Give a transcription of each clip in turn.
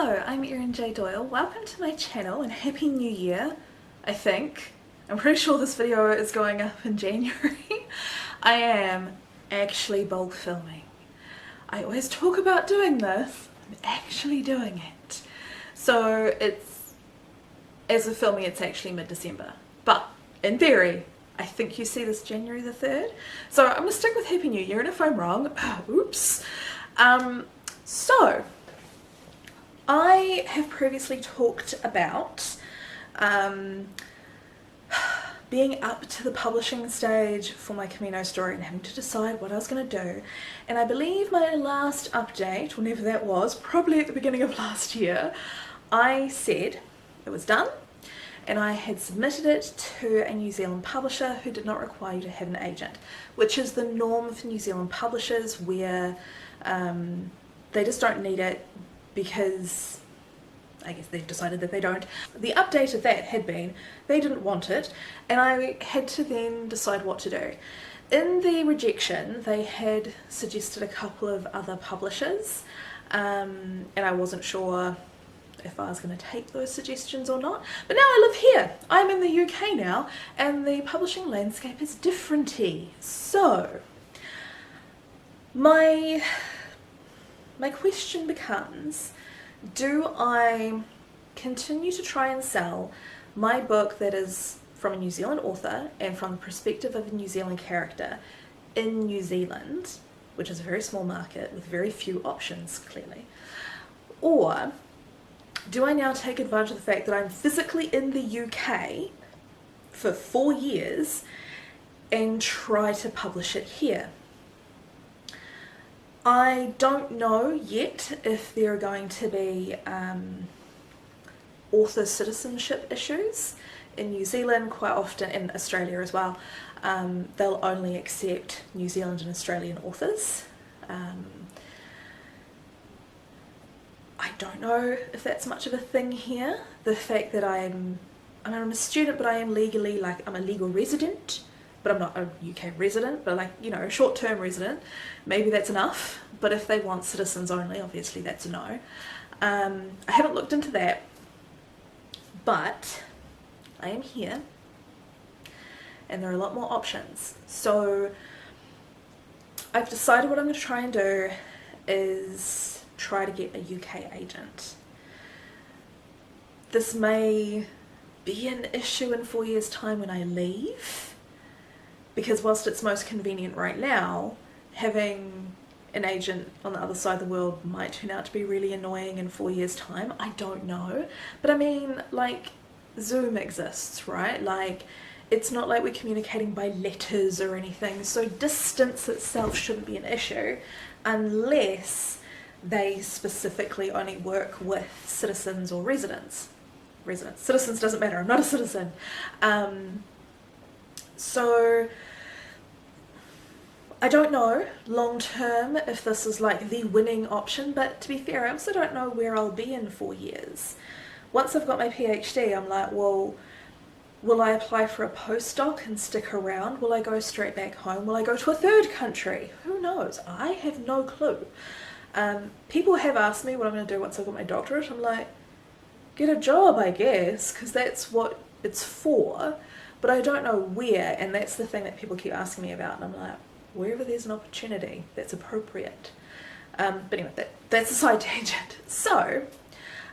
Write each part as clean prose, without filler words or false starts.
Hello, I'm Erin J. Doyle. Welcome to my channel and Happy New Year, I think. I'm pretty sure this video is going up in January. I am actually bulk filming. I always talk about doing this. I'm actually doing it. So as of filming, it's actually mid-December. But in theory, I think you see this January the 3rd. So I'm gonna stick with Happy New Year, and if I'm wrong, oops. So I have previously talked about being up to the publishing stage for my Camino story and having to decide what I was going to do. And I believe my last update, whenever that was, probably at the beginning of last year, I said it was done and I had submitted it to a New Zealand publisher who did not require you to have an agent, which is the norm for New Zealand publishers, where they just don't need it because I guess they've decided that they don't. The update of that had been they didn't want it, and I had to then decide what to do. In the rejection, they had suggested a couple of other publishers, and I wasn't sure if I was going to take those suggestions or not. But now I live here. I'm in the UK now, and the publishing landscape is different-y. So my question becomes, do I continue to try and sell my book that is from a New Zealand author and from the perspective of a New Zealand character in New Zealand, which is a very small market with very few options, clearly, or do I now take advantage of the fact that I'm physically in the UK for 4 years and try to publish it here? I don't know yet if there are going to be author citizenship issues in New Zealand. Quite often, in Australia as well, they'll only accept New Zealand and Australian authors. I don't know if that's much of a thing here. The fact that I'm a student, but I am legally, I'm a legal resident, but I'm not a UK resident, but a short-term resident. Maybe that's enough, but if they want citizens only, obviously that's a no. I haven't looked into that, but I am here, and there are a lot more options. So I've decided what I'm going to try and do is try to get a UK agent. This may be an issue in 4 years' time when I leave, because whilst it's most convenient right now, having an agent on the other side of the world might turn out to be really annoying in 4 years' time. I don't know. But I mean, Zoom exists, right? It's not like we're communicating by letters or anything, so distance itself shouldn't be an issue unless they specifically only work with citizens or residents. Citizens doesn't matter, I'm not a citizen. So I don't know long term if this is the winning option, but to be fair, I also don't know where I'll be in 4 years. Once I've got my PhD, I'm like, well, will I apply for a postdoc and stick around? Will I go straight back home? Will I go to a third country? Who knows? I have no clue. People have asked me what I'm going to do once I've got my doctorate. I'm like, get a job, I guess, because that's what it's for. But I don't know where, and that's the thing that people keep asking me about, and I'm like, wherever there's an opportunity that's appropriate. But anyway, that's a side tangent. So,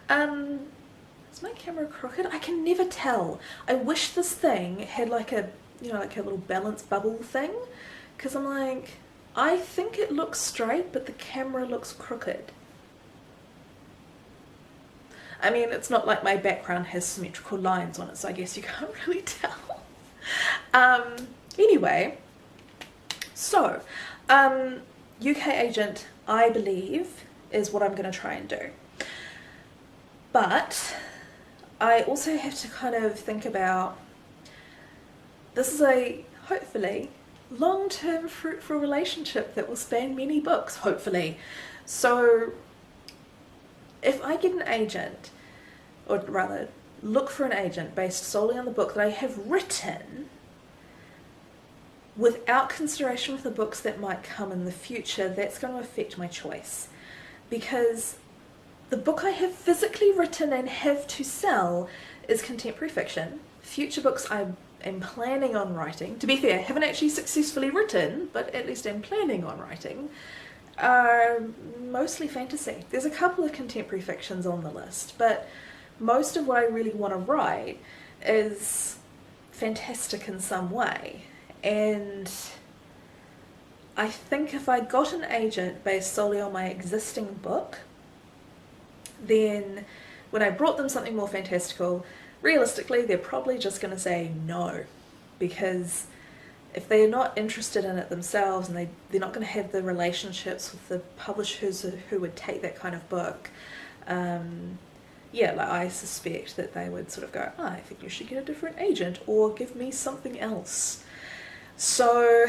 is my camera crooked? I can never tell. I wish this thing had a little balance bubble thing, because I'm like, I think it looks straight, but the camera looks crooked. I mean, it's not like my background has symmetrical lines on it, so I guess you can't really tell. Anyway, so UK agent, I believe, is what I'm going to try and do. But I also have to kind of think about, this is a, hopefully, long-term fruitful relationship that will span many books, hopefully. So if I get an agent, or rather look for an agent based solely on the book that I have written, without consideration of the books that might come in the future, that's going to affect my choice. Because The book I have physically written and have to sell is contemporary fiction. Future books I am planning on writing, to be fair, I haven't actually successfully written, but at least I'm planning on writing, are mostly fantasy. There's a couple of contemporary fictions on the list, but most of what I really want to write is fantastic in some way. And I think if I got an agent based solely on my existing book, then when I brought them something more fantastical, realistically they're probably just going to say no, because if they're not interested in it themselves and they're not going to have the relationships with the publishers who would take that kind of book, yeah, like I suspect that they would sort of go, oh, I think you should get a different agent or give me something else. So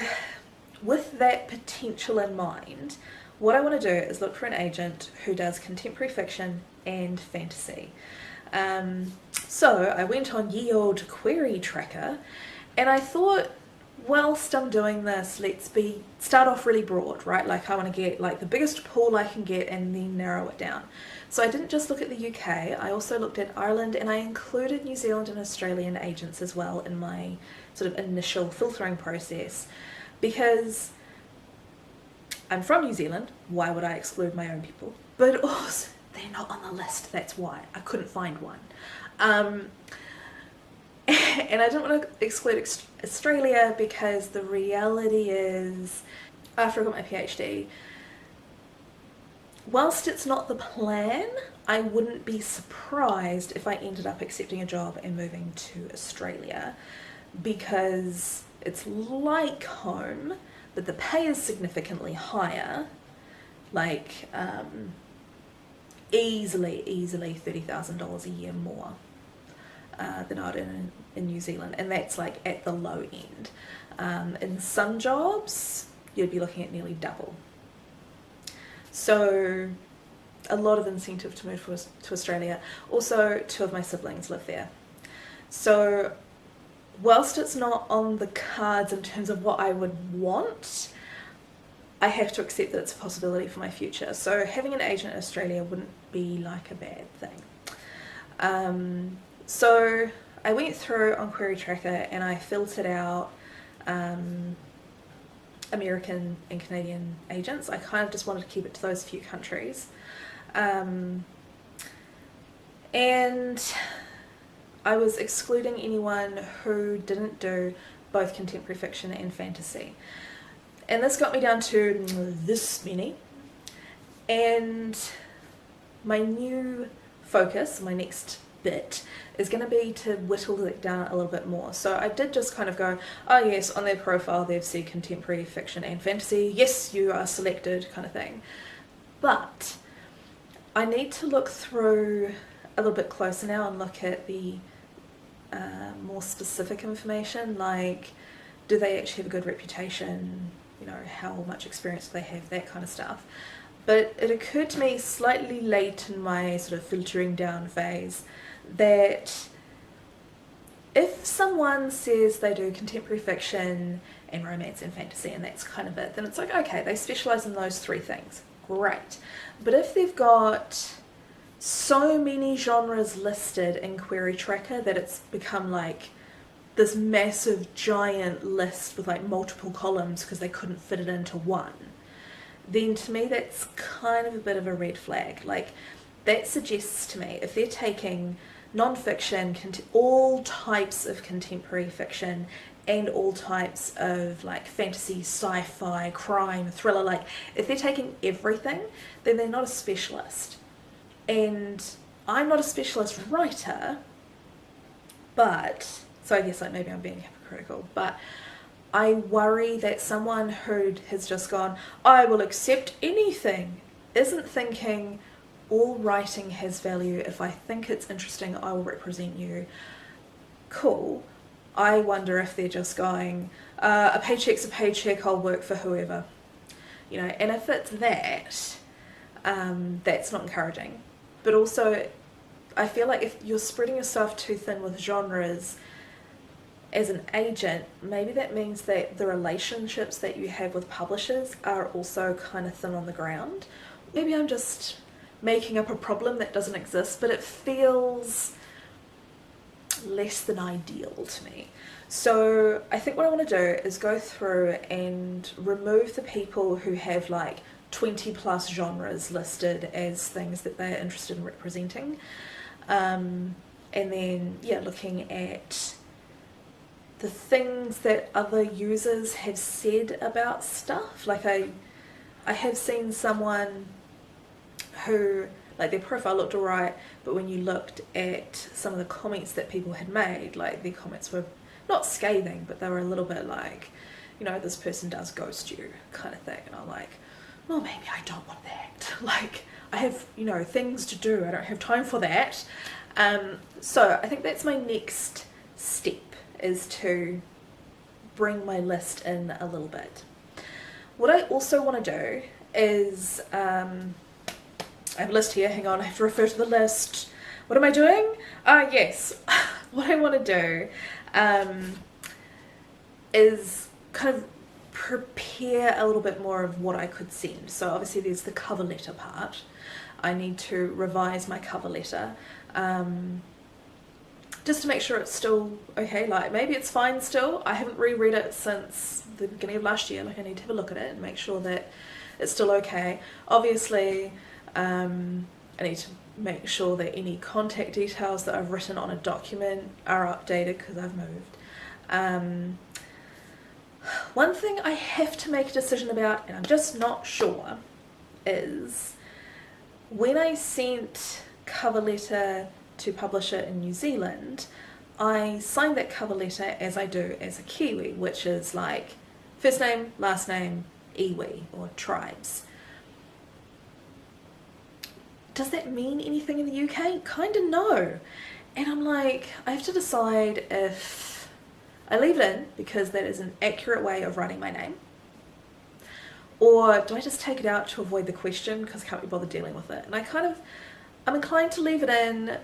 with that potential in mind, what I want to do is look for an agent who does contemporary fiction and fantasy. So I went on ye old Query Tracker, and I thought, whilst I'm doing this, start off really broad, right? Like I want to get like the biggest pool I can get and then narrow it down. So I didn't just look at the UK, I also looked at Ireland, and I included New Zealand and Australian agents as well in my sort of initial filtering process, because I'm from New Zealand, why would I exclude my own people? But also, they're not on the list, that's why. I couldn't find one. And I didn't want to exclude Australia because the reality is, after I got my PhD, whilst it's not the plan, I wouldn't be surprised if I ended up accepting a job and moving to Australia, because it's like home, but the pay is significantly higher, like easily $30,000 a year more than I'd earn in New Zealand, and that's like at the low end. In some jobs, you'd be looking at nearly double. So a lot of incentive to move to Australia. Also, 2 of my siblings live there. So whilst it's not on the cards in terms of what I would want, I have to accept that it's a possibility for my future. So having an agent in Australia wouldn't be like a bad thing. So I went through on Query Tracker and I filtered out American and Canadian agents. I kind of just wanted to keep it to those few countries. And I was excluding anyone who didn't do both contemporary fiction and fantasy. And this got me down to this many. And my new focus, my next bit, is going to be to whittle it down a little bit more. So I did just kind of go, oh yes, on their profile they've said contemporary fiction and fantasy, yes, you are selected, kind of thing. But I need to look through a little bit closer now and look at the more specific information, like do they actually have a good reputation, you know, how much experience do they have, that kind of stuff. But it occurred to me slightly late in my sort of filtering down phase that if someone says they do contemporary fiction and romance and fantasy and that's kind of it, then it's like, okay, they specialise in those 3 things, great. But if they've got so many genres listed in Query Tracker that it's become like this massive giant list with like multiple columns because they couldn't fit it into one, then to me that's kind of a bit of a red flag. Like that suggests to me if they're taking non-fiction, all types of contemporary fiction and all types of like fantasy, sci-fi, crime, thriller, like if they're taking everything, then they're not a specialist. And I'm not a specialist writer, but, so I guess like maybe I'm being hypocritical, but I worry that someone who has just gone, I will accept anything, isn't thinking all writing has value. If I think it's interesting, I will represent you. Cool. I wonder if they're just going, a paycheck's a paycheck, I'll work for whoever. You know, and if it's that, that's not encouraging. But also, I feel like if you're spreading yourself too thin with genres as an agent, maybe that means that the relationships that you have with publishers are also kind of thin on the ground. Maybe I'm just making up a problem that doesn't exist, but it feels less than ideal to me. So I think what I want to do is go through and remove the people who have like 20 plus genres listed as things that they're interested in representing. And then, yeah, looking at the things that other users have said about stuff. Like I have seen someone who, like, their profile looked alright, but when you looked at some of the comments that people had made, like, their comments were not scathing, but they were a little bit like, you know, this person does ghost you kind of thing. And I'm like, well, maybe I don't want that. Like, I have, you know, things to do. I don't have time for that. So I think that's my next step, is to bring my list in a little bit. What I also want to do is, I have a list here, hang on, I have to refer to the list. What am I doing? Yes, what I want to do is kind of prepare a little bit more of what I could send. So obviously there's the cover letter part. I need to revise my cover letter, just to make sure it's still okay. Like, maybe it's fine still. I haven't reread it since the beginning of last year. Like, I need to have a look at it and make sure that it's still okay. Obviously, I need to make sure that any contact details that I've written on a document are updated because I've moved. One thing I have to make a decision about, and I'm just not sure, is when I sent cover letter to publish it in New Zealand, I signed that cover letter as I do as a Kiwi, which is like first name, last name, iwi, or tribes. Does that mean anything in the UK? Kinda no. And I'm like, I have to decide if I leave it in because that is an accurate way of writing my name, or do I just take it out to avoid the question because I can't be bothered dealing with it. And I'm inclined to leave it in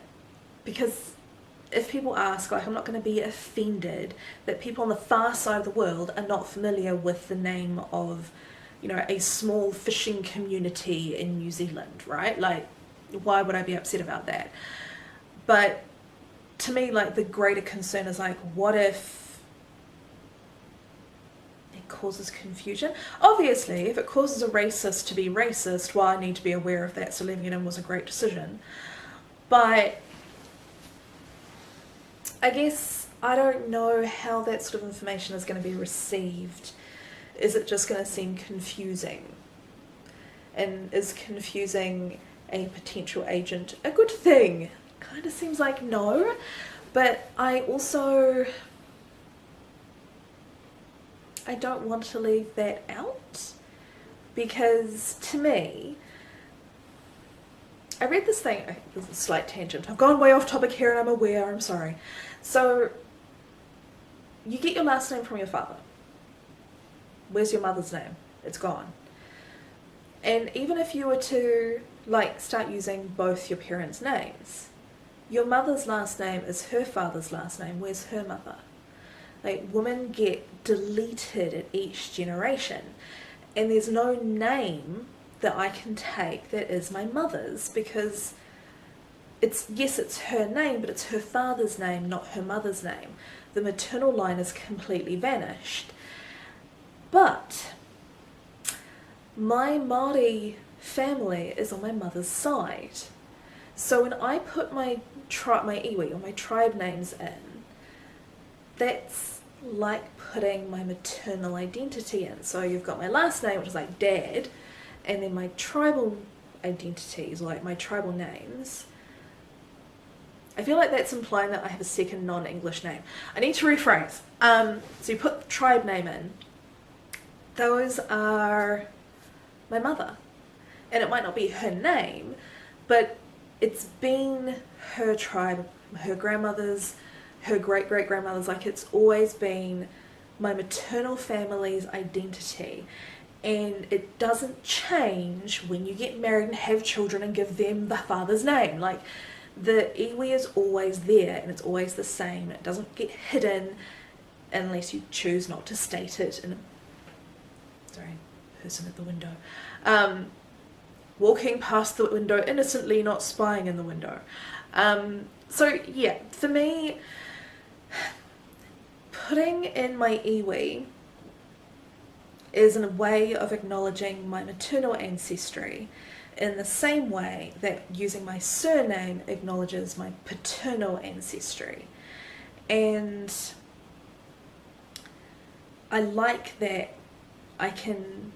because if people ask, like, I'm not going to be offended that people on the far side of the world are not familiar with the name of, you know, a small fishing community in New Zealand, right? Like, why would I be upset about that? But to me, like, the greater concern is like, what if it causes confusion? Obviously, if it causes a racist to be racist, well, I need to be aware of that, so leaving it in was a great decision. But I guess I don't know how that sort of information is going to be received. Is it just going to seem confusing? And is confusing a potential agent a good thing? Kind of seems like no, but I don't want to leave that out, because to me, I read this thing, this is a slight tangent, I've gone way off topic here and I'm aware, I'm sorry. So, you get your last name from your father. Where's your mother's name? It's gone. And even if you were to, like, start using both your parents' names, your mother's last name is her father's last name. Where's her mother? Like, women get deleted at each generation, and there's no name that I can take that is my mother's, because it's her name, but it's her father's name, not her mother's name. The maternal line is completely vanished. But my Māori family is on my mother's side. So when I put my iwi, or my tribe names in, that's like putting my maternal identity in. So you've got my last name, which is like Dad, and then my tribal identities, like my tribal names. I feel like that's implying that I have a second non-English name. I need to rephrase. So you put the tribe name in. Those are my mother. And it might not be her name, but it's been her tribe, her grandmother's, her great-great-grandmother's. Like, it's always been my maternal family's identity. And it doesn't change when you get married and have children and give them the father's name. Like, the iwi is always there, and it's always the same. It doesn't get hidden unless you choose not to state it in a... Sorry, person at the window. walking past the window innocently, not spying in the window. So yeah, for me, putting in my iwi is a way of acknowledging my maternal ancestry in the same way that using my surname acknowledges my paternal ancestry. And I like that I can,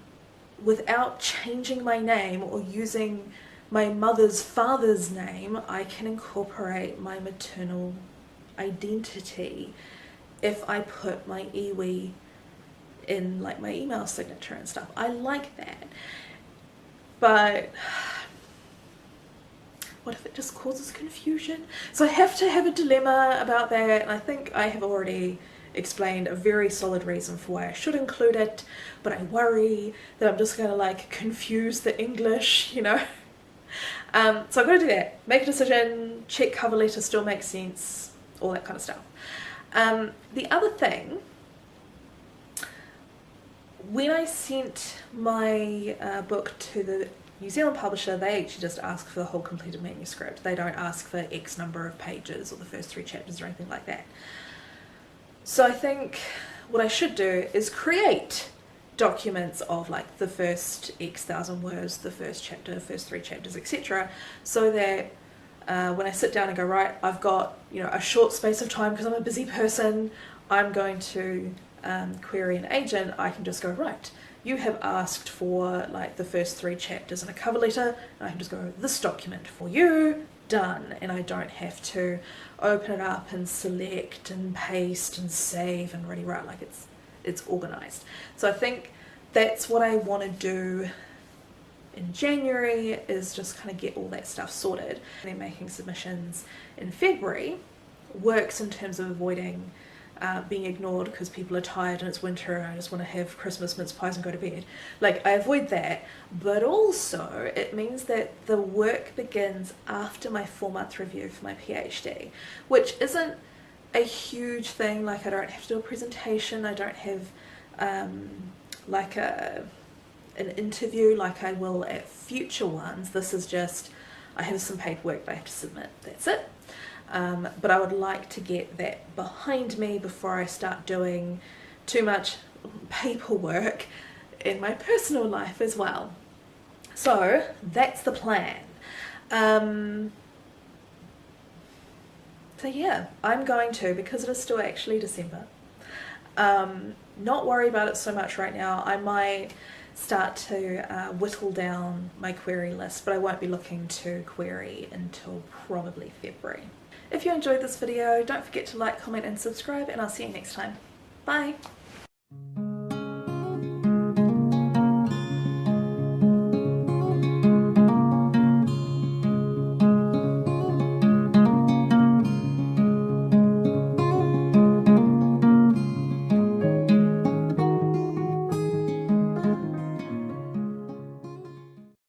without changing my name or using my mother's father's name, I can incorporate my maternal identity if I put my iwi in like my email signature and stuff. I like that. But what if it just causes confusion? So I have to have a dilemma about that, and I think I have already explained a very solid reason for why I should include it, but I worry that I'm just gonna like confuse the English, you know. So I've got to do that, make a decision, check cover letter still makes sense, all that kind of stuff. The other thing, when I sent my book to the New Zealand publisher, they actually just ask for the whole completed manuscript. They don't ask for X number of pages or the first 3 chapters or anything like that. So I think what I should do is create documents of like the first X thousand words, the first chapter, first 3 chapters, etc. So that when I sit down and go, right, I've got, you know, a short space of time because I'm a busy person, I'm going to query an agent, I can just go, right, you have asked for like the first 3 chapters in a cover letter, and I can just go, this document for you, done, and I don't have to open it up and select and paste and save and ready write, like it's organized. So I think that's what I want to do in January, is just kind of get all that stuff sorted. And then making submissions in February works in terms of avoiding being ignored because people are tired and it's winter and I just want to have Christmas mince pies and go to bed. Like, I avoid that, but also it means that the work begins after my 4-month review for my PhD, which isn't a huge thing. Like, I don't have to do a presentation, I don't have like an interview like I will at future ones. This is just, I have some paperwork that I have to submit, that's it. But I would like to get that behind me before I start doing too much paperwork in my personal life as well. So that's the plan. So yeah, I'm going to, because it is still actually December, not worry about it so much right now. I might start to whittle down my query list, but I won't be looking to query until probably February. If you enjoyed this video, don't forget to like, comment and subscribe, and I'll see you next time. Bye!